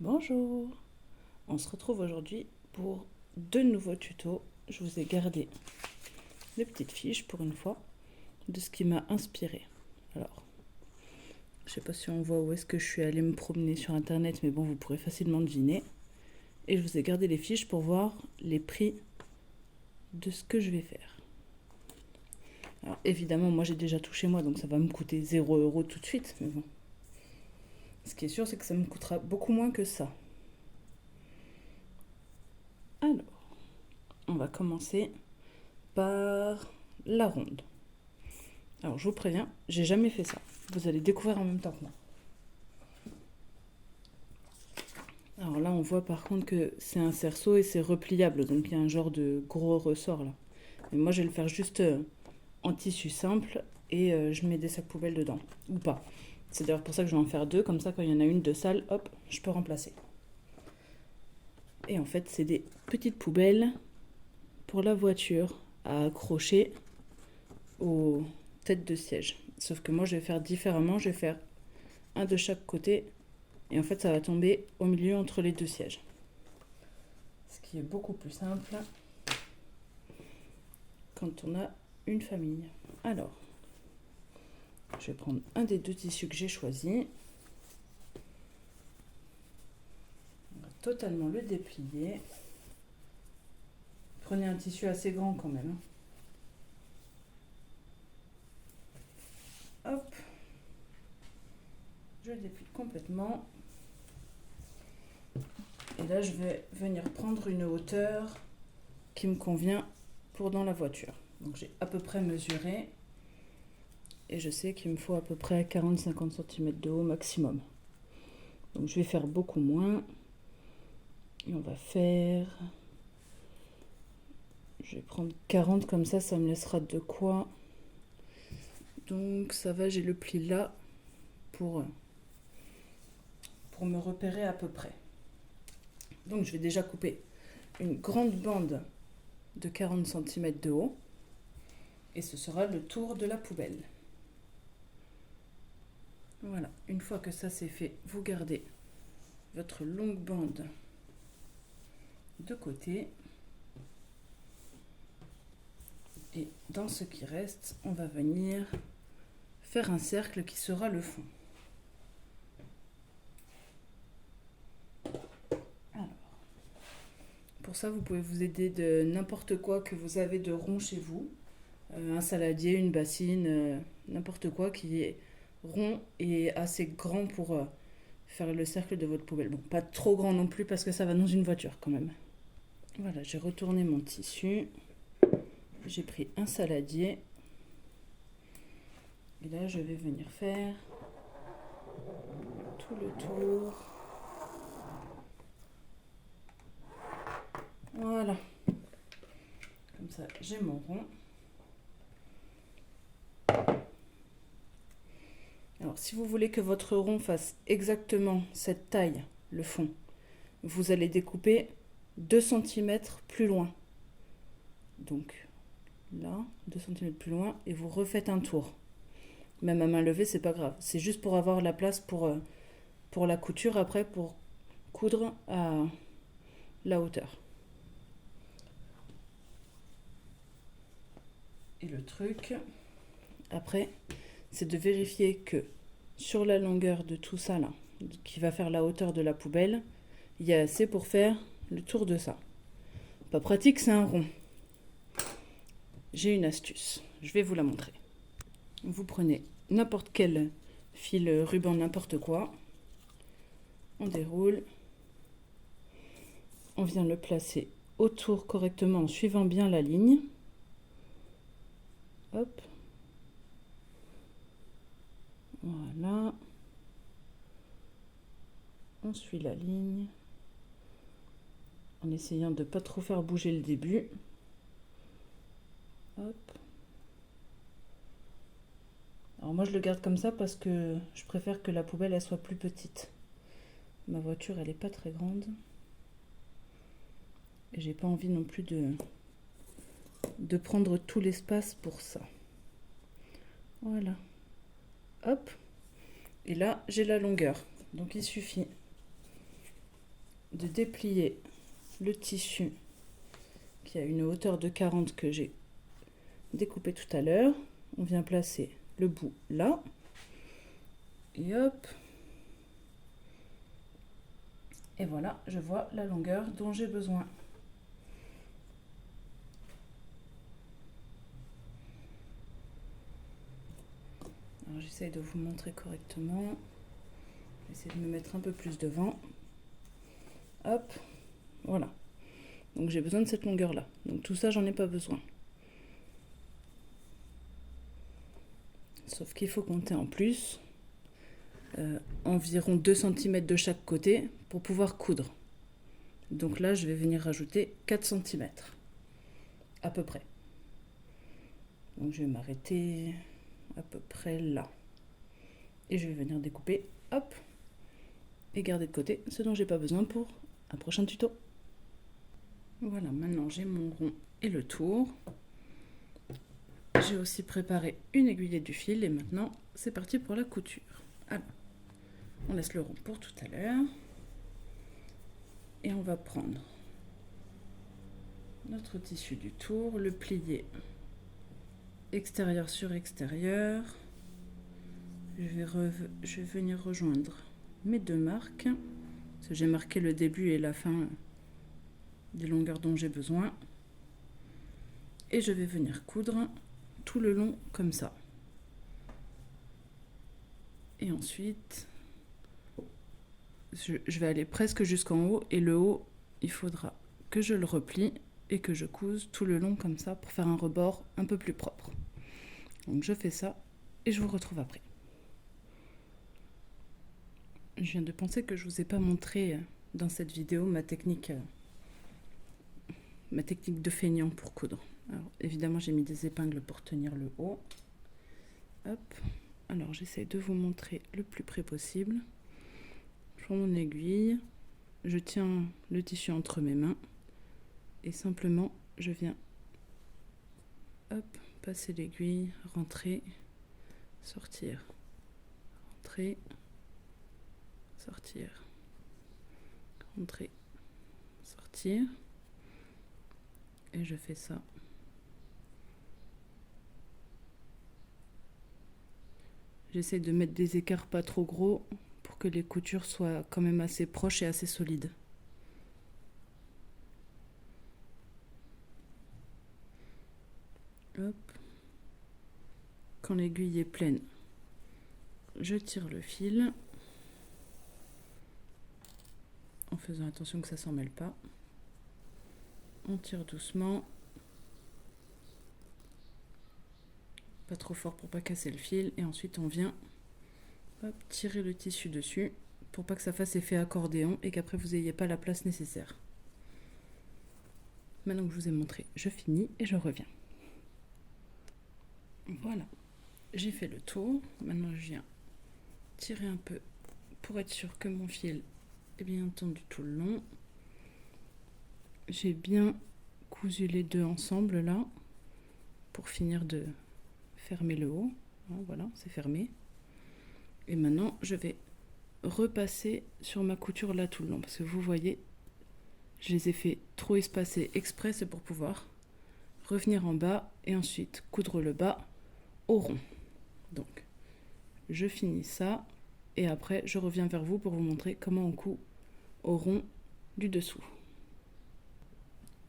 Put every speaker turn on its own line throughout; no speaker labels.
Bonjour, on se retrouve aujourd'hui pour deux nouveaux tutos. Je vous ai gardé des petites fiches pour une fois de ce qui m'a inspiré. Alors, je sais pas si on voit où est-ce que je suis allée me promener sur internet, mais bon, vous pourrez facilement deviner. Et je vous ai gardé les fiches pour voir les prix de ce que je vais faire. Alors évidemment, moi j'ai déjà tout chez moi, donc ça va me coûter 0 € tout de suite, mais bon. Ce qui est sûr, c'est que ça me coûtera beaucoup moins que ça. Alors, on va commencer par la ronde. Alors, je vous préviens, j'ai jamais fait ça. Vous allez découvrir en même temps que moi. Alors là, on voit par contre que c'est un cerceau et c'est repliable, donc il y a un genre de gros ressort là. Mais moi, je vais le faire juste en tissu simple et je mets des sacs poubelles dedans, ou pas. C'est d'ailleurs pour ça que je vais en faire deux, comme ça quand il y en a une de sale, hop, je peux remplacer. Et en fait, c'est des petites poubelles pour la voiture à accrocher aux têtes de siège. Sauf que moi, je vais faire différemment, je vais faire un de chaque côté et en fait, ça va tomber au milieu entre les deux sièges. Ce qui est beaucoup plus simple quand on a une famille. Alors, je vais prendre un des deux tissus que j'ai choisi. On va totalement le déplier. Prenez un tissu assez grand quand même. Hop. Je le déplie complètement. Et là, je vais venir prendre une hauteur qui me convient pour dans la voiture. Donc j'ai à peu près mesuré. Et je sais qu'il me faut à peu près 40-50 cm de haut maximum. Donc je vais faire beaucoup moins. Et on va faire... Je vais prendre 40 comme ça me laissera de quoi. Donc ça va, j'ai le pli là pour me repérer à peu près. Donc je vais déjà couper une grande bande de 40 cm de haut. Et ce sera le tour de la poubelle. Voilà, une fois que ça c'est fait, vous gardez votre longue bande de côté. Et dans ce qui reste, on va venir faire un cercle qui sera le fond. Alors, pour ça, vous pouvez vous aider de n'importe quoi que vous avez de rond chez vous. Un saladier, une bassine, n'importe quoi qui est rond et assez grand pour faire le cercle de votre poubelle. Bon, pas trop grand non plus parce que ça va dans une voiture quand même. Voilà, j'ai retourné mon tissu. J'ai pris un saladier. Et là, je vais venir faire tout le tour. Voilà. Comme ça, j'ai mon rond. Alors, si vous voulez que votre rond fasse exactement cette taille, le fond, vous allez découper 2 cm plus loin. Donc, là, 2 cm plus loin, et vous refaites un tour. Même à main levée, c'est pas grave. C'est juste pour avoir la place pour la couture, après, pour coudre à la hauteur. Et le truc, après, c'est de vérifier que sur la longueur de tout ça là, qui va faire la hauteur de la poubelle, il y a assez pour faire le tour de ça. Pas pratique, c'est un rond. J'ai une astuce, je vais vous la montrer. Vous prenez n'importe quel fil, ruban, n'importe quoi, on déroule, on vient le placer autour correctement en suivant bien la ligne. Hop. Voilà. On suit la ligne en essayant de ne pas trop faire bouger le début. Hop. Alors moi je le garde comme ça parce que je préfère que la poubelle elle soit plus petite. Ma voiture elle est pas très grande. Et j'ai pas envie non plus de prendre tout l'espace pour ça. Voilà. Hop. Et là j'ai la longueur. Donc il suffit de déplier le tissu qui a une hauteur de 40 que j'ai découpé tout à l'heure. On vient placer le bout là. Et hop. Et voilà, je vois la longueur dont j'ai besoin. Alors j'essaye de vous montrer correctement. J'essaie de me mettre un peu plus devant. Hop, voilà. Donc j'ai besoin de cette longueur là. Donc tout ça, j'en ai pas besoin. Sauf qu'il faut compter en plus environ 2 cm de chaque côté pour pouvoir coudre. Donc là, je vais venir rajouter 4 cm à peu près. Donc je vais m'arrêter à peu près là. Et je vais venir découper, hop, et garder de côté ce dont j'ai pas besoin pour un prochain tuto. Voilà, maintenant j'ai mon rond et le tour. J'ai aussi préparé une aiguillette du fil et maintenant c'est parti pour la couture. Alors, on laisse le rond pour tout à l'heure. Et on va prendre notre tissu du tour, le plier extérieur sur extérieur. Je vais venir rejoindre mes 2 marques. Parce que j'ai marqué le début et la fin des longueurs dont j'ai besoin. Et je vais venir coudre tout le long comme ça. Et ensuite, je vais aller presque jusqu'en haut. Et le haut, il faudra que je le replie et que je couse tout le long comme ça pour faire un rebord un peu plus propre. Donc je fais ça et je vous retrouve après. Je viens de penser que je ne vous ai pas montré dans cette vidéo ma technique de feignant pour coudre. Alors évidemment j'ai mis des épingles pour tenir le haut. Hop. Alors j'essaie de vous montrer le plus près possible. Je prends mon aiguille, je tiens le tissu entre mes mains et simplement je viens hop, passer l'aiguille, rentrer, sortir, rentrer, sortir, rentrer, sortir. Et je fais ça. J'essaie de mettre des écarts pas trop gros pour que les coutures soient quand même assez proches et assez solides. Hop. Quand l'aiguille est pleine, je tire le fil en faisant attention que ça s'en mêle pas. On tire doucement, pas trop fort pour pas casser le fil, et ensuite on vient hop, tirer le tissu dessus pour pas que ça fasse effet accordéon et qu'après vous n'ayez pas la place nécessaire. Maintenant que je vous ai montré, je finis et je reviens. Voilà, j'ai fait le tour. Maintenant je viens tirer un peu pour être sûr que mon fil est bien tendu tout le long. J'ai bien cousu les deux ensemble là pour finir de fermer le haut. Voilà, c'est fermé. Et maintenant je vais repasser sur ma couture là tout le long parce que vous voyez, je les ai fait trop espacés exprès, c'est pour pouvoir revenir en bas et ensuite coudre le bas au rond. Donc je finis ça et après je reviens vers vous pour vous montrer comment on coud au rond du dessous.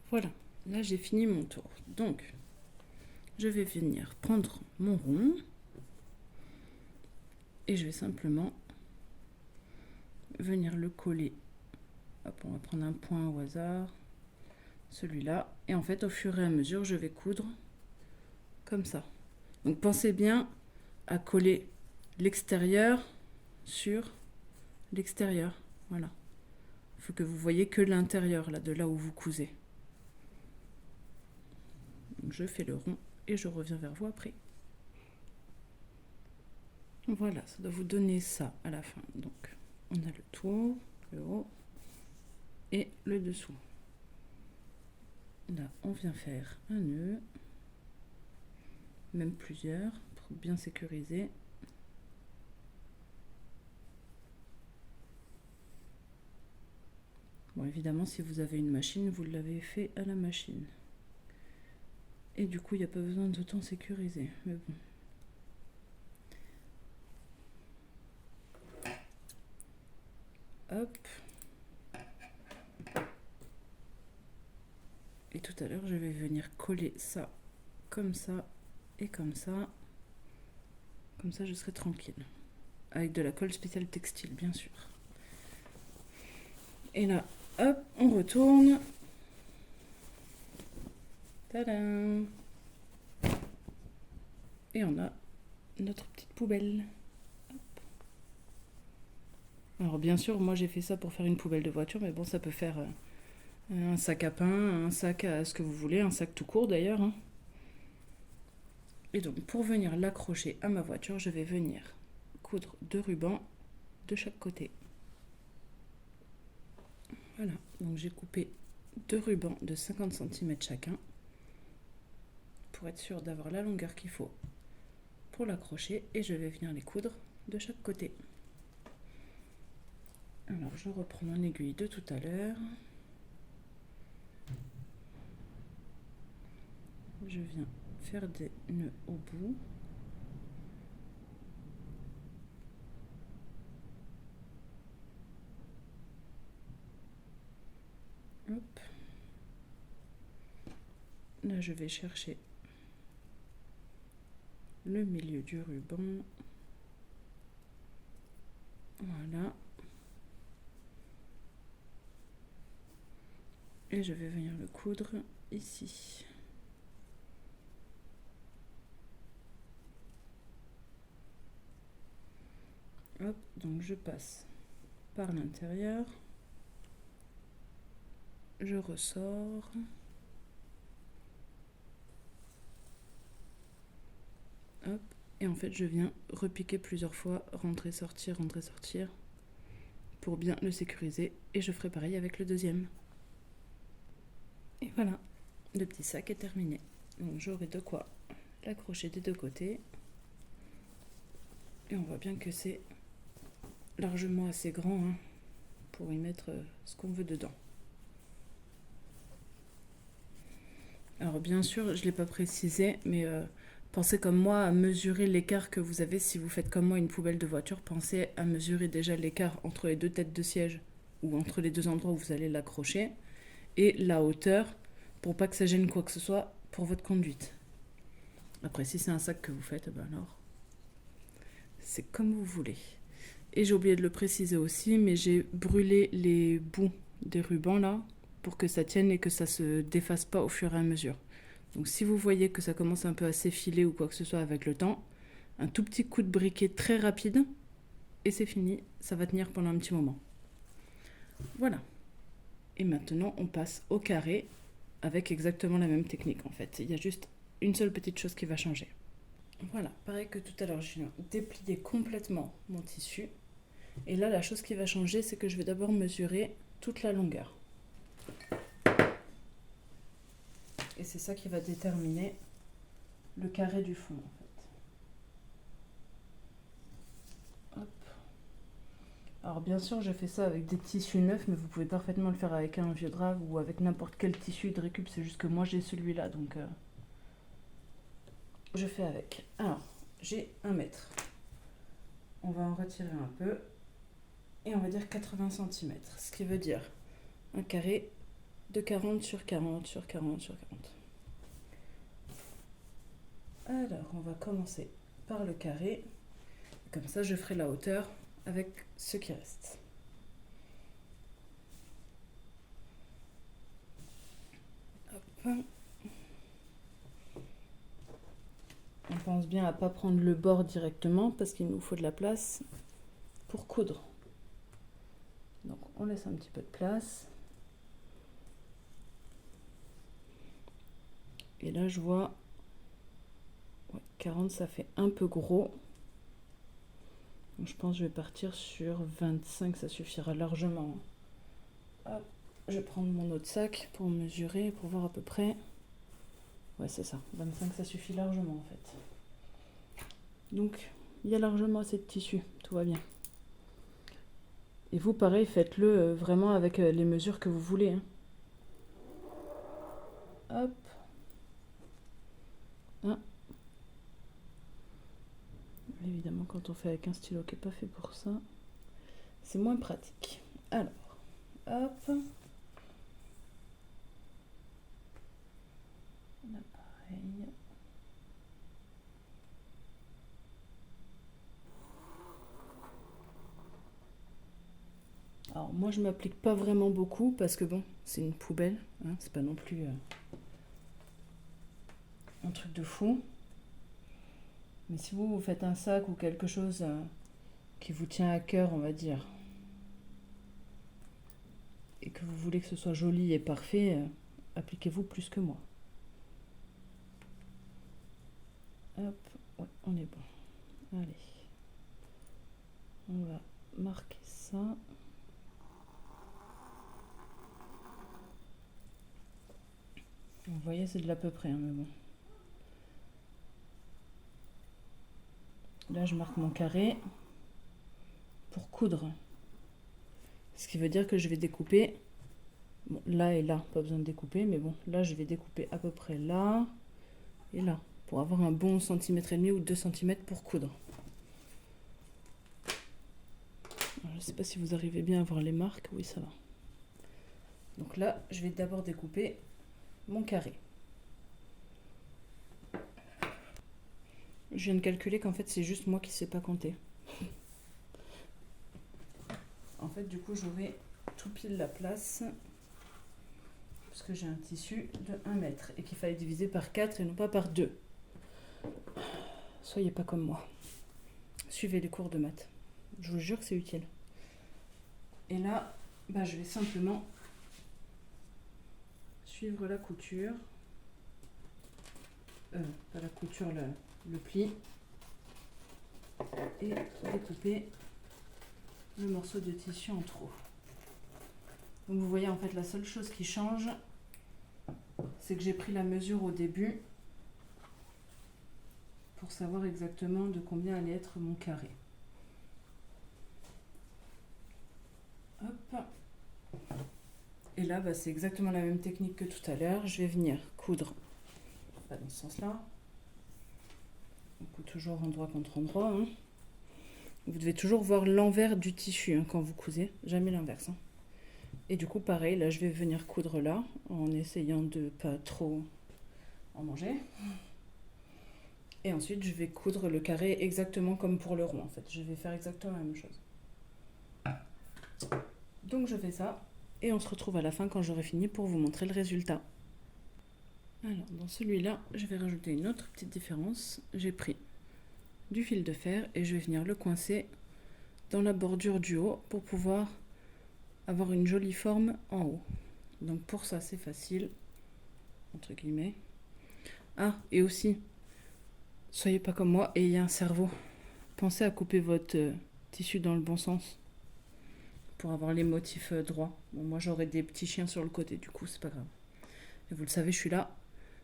Voilà, là j'ai fini mon tour. Donc je vais venir prendre mon rond et je vais simplement venir le coller. Hop, on va prendre un point au hasard, celui-là, et en fait au fur et à mesure je vais coudre comme ça. Donc pensez bien à coller l'extérieur sur l'extérieur. Voilà, il faut que vous voyez que l'intérieur là, de là où vous cousez. Donc je fais le rond et je reviens vers vous après. Voilà, ça doit vous donner ça à la fin. Donc on a le tour, le haut et le dessous. Là on vient faire un nœud, même plusieurs pour bien sécuriser. Bon, évidemment, si vous avez une machine, vous l'avez fait à la machine. Et du coup, il n'y a pas besoin d'autant sécuriser. Mais bon. Hop. Et tout à l'heure, je vais venir coller ça comme ça et comme ça. Comme ça, je serai tranquille. Avec de la colle spéciale textile, bien sûr. Et là, hop, on retourne. Tadam! Et on a notre petite poubelle. Hop. Alors bien sûr, moi j'ai fait ça pour faire une poubelle de voiture, mais bon, ça peut faire un sac à pain, un sac à ce que vous voulez, un sac tout court d'ailleurs. Hein. Et donc pour venir l'accrocher à ma voiture, je vais venir coudre 2 rubans de chaque côté. Voilà, donc j'ai coupé 2 rubans de 50 cm chacun pour être sûr d'avoir la longueur qu'il faut pour l'accrocher et je vais venir les coudre de chaque côté. Alors je reprends mon aiguille de tout à l'heure. Je viens faire des nœuds au bout. Hop. Là je vais chercher le milieu du ruban. Voilà. Et je vais venir le coudre ici. Hop, donc je passe par l'intérieur. Je ressors. Hop, et en fait je viens repiquer plusieurs fois, rentrer, sortir, pour bien le sécuriser. Et je ferai pareil avec le deuxième. Et voilà, le petit sac est terminé. Donc j'aurai de quoi l'accrocher des deux côtés. Et on voit bien que c'est largement assez grand hein, pour y mettre ce qu'on veut dedans. Alors bien sûr, je ne l'ai pas précisé, mais pensez comme moi à mesurer l'écart que vous avez. Si vous faites comme moi une poubelle de voiture, pensez à mesurer déjà l'écart entre les deux têtes de siège ou entre les deux endroits où vous allez l'accrocher et la hauteur pour pas que ça gêne quoi que ce soit pour votre conduite. Après, si c'est un sac que vous faites, ben alors, c'est comme vous voulez. Et j'ai oublié de le préciser aussi, mais j'ai brûlé les bouts des rubans là pour que ça tienne et que ça se défasse pas au fur et à mesure. Donc si vous voyez que ça commence un peu à s'effiler ou quoi que ce soit avec le temps, un tout petit coup de briquet très rapide et c'est fini, ça va tenir pendant un petit moment. Voilà. Et maintenant on passe au carré avec exactement la même technique en fait. Il y a juste une seule petite chose qui va changer. Voilà, pareil que tout à l'heure, je viens déplier complètement mon tissu. Et là, la chose qui va changer, c'est que je vais d'abord mesurer toute la longueur. Et c'est ça qui va déterminer le carré du fond, en fait. Hop. Alors bien sûr, je fais ça avec des tissus neufs, mais vous pouvez parfaitement le faire avec un vieux drap ou avec n'importe quel tissu de récup. C'est juste que moi, j'ai celui-là, donc je fais avec. Alors, j'ai 1 mètre. On va en retirer un peu. Et on va dire 80 cm, ce qui veut dire un carré de 40 sur 40 sur 40 sur 40. Alors, on va commencer par le carré. Comme ça, je ferai la hauteur avec ce qui reste. Hop. On pense bien à ne pas prendre le bord directement parce qu'il nous faut de la place pour coudre. Donc, on laisse un petit peu de place. Et là, je vois 40, ça fait un peu gros. Donc, je pense que je vais partir sur 25, ça suffira largement. Hop, je vais prendre mon autre sac pour mesurer, pour voir à peu près. Ouais, c'est ça. 25, ça suffit largement en fait. Donc, il y a largement assez de tissu. Tout va bien. Et vous, pareil, faites-le vraiment avec les mesures que vous voulez, hein. Hop. Hein. Évidemment, quand on fait avec un stylo qui n'est pas fait pour ça, c'est moins pratique. Alors, hop. Là, pareil. Alors moi je m'applique pas vraiment beaucoup parce que bon, c'est une poubelle, hein, c'est pas non plus un truc de fou. Mais si vous faites un sac ou quelque chose qui vous tient à cœur, on va dire, et que vous voulez que ce soit joli et parfait, appliquez-vous plus que moi. Hop, ouais, on est bon. Allez, on va marquer ça. Vous voyez, c'est de l'à peu près, hein, mais bon. Là, je marque mon carré pour coudre. Ce qui veut dire que je vais découper, bon, là et là, pas besoin de découper, mais bon, là, je vais découper à peu près là et là, pour avoir un bon centimètre et demi ou 2 cm pour coudre. Alors, je ne sais pas si vous arrivez bien à voir les marques, oui, ça va. Donc là, je vais d'abord découper mon carré. Je viens de calculer qu'en fait, c'est juste moi qui ne sais pas compter. En fait, du coup, j'aurai tout pile la place parce que j'ai un tissu de 1 mètre et qu'il fallait diviser par 4 et non pas par 2. Soyez pas comme moi. Suivez les cours de maths. Je vous jure que c'est utile. Et là, bah, je vais simplement suivre la couture. Pas la couture, le pli. Et découper le morceau de tissu en trop. Donc vous voyez, en fait, la seule chose qui change, c'est que j'ai pris la mesure au début pour savoir exactement de combien allait être mon carré. Hop. Et là, bah, c'est exactement la même technique que tout à l'heure. Je vais venir coudre, pas dans ce sens-là. On coud toujours endroit contre endroit, hein. Vous devez toujours voir l'envers du tissu, hein, quand vous cousez, jamais l'inverse, hein. Et du coup, pareil, là, je vais venir coudre là, en essayant de pas trop en manger. Et ensuite, je vais coudre le carré exactement comme pour le rond, en fait. Je vais faire exactement la même chose. Donc, je fais ça. Et on se retrouve à la fin quand j'aurai fini pour vous montrer le résultat. Alors, dans celui-là, je vais rajouter une autre petite différence. J'ai pris du fil de fer et je vais venir le coincer dans la bordure du haut pour pouvoir avoir une jolie forme en haut. Donc pour ça, c'est facile, entre guillemets. Ah, et aussi, soyez pas comme moi et ayez un cerveau. Pensez à couper votre tissu dans le bon sens pour avoir les motifs droits. Bon, moi, j'aurai des petits chiens sur le côté, du coup, c'est pas grave. Et vous le savez, je suis là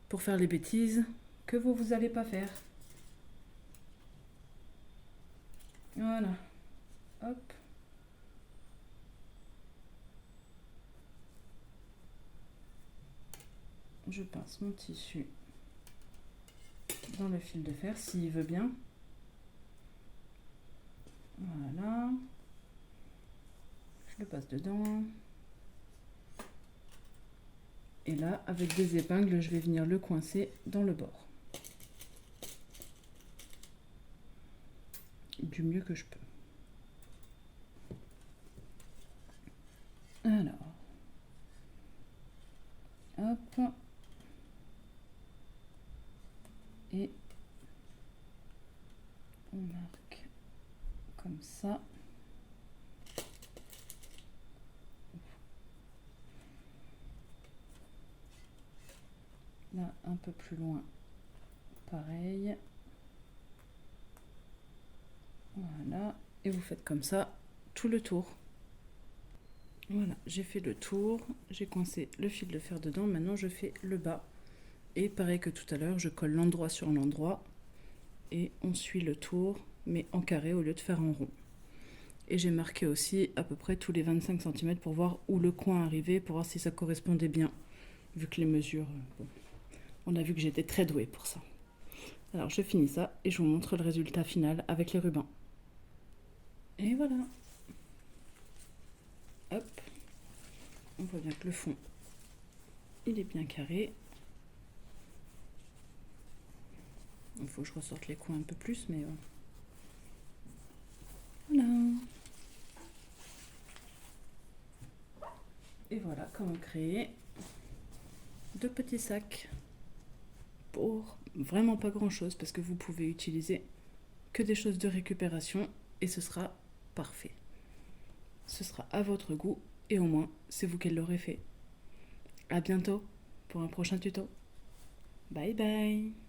pour faire les bêtises que vous allez pas faire. Voilà. Hop. Je pince mon tissu dans le fil de fer s'il veut bien. Voilà. Je le passe dedans. Et là, avec des épingles, je vais venir le coincer dans le bord. Du mieux que je peux. Alors. Hop. Et on marque comme ça. Là, un peu plus loin, pareil. Voilà. Et vous faites comme ça tout le tour. Voilà, j'ai fait le tour. J'ai coincé le fil de fer dedans. Maintenant, je fais le bas. Et pareil que tout à l'heure, je colle l'endroit sur l'endroit. Et on suit le tour, mais en carré au lieu de faire en rond. Et j'ai marqué aussi à peu près tous les 25 cm pour voir où le coin arrivait, pour voir si ça correspondait bien. Vu que les mesures, bon, on a vu que j'étais très douée pour ça. Alors je finis ça et je vous montre le résultat final avec les rubans. Et voilà. Hop. On voit bien que le fond, il est bien carré. Il faut que je ressorte les coins un peu plus, mais voilà. Et voilà comment créer deux petits sacs pour vraiment pas grand chose, parce que vous pouvez utiliser que des choses de récupération et ce sera parfait. Ce sera à votre goût et au moins c'est vous qui l'aurez fait. À bientôt pour un prochain tuto. Bye bye.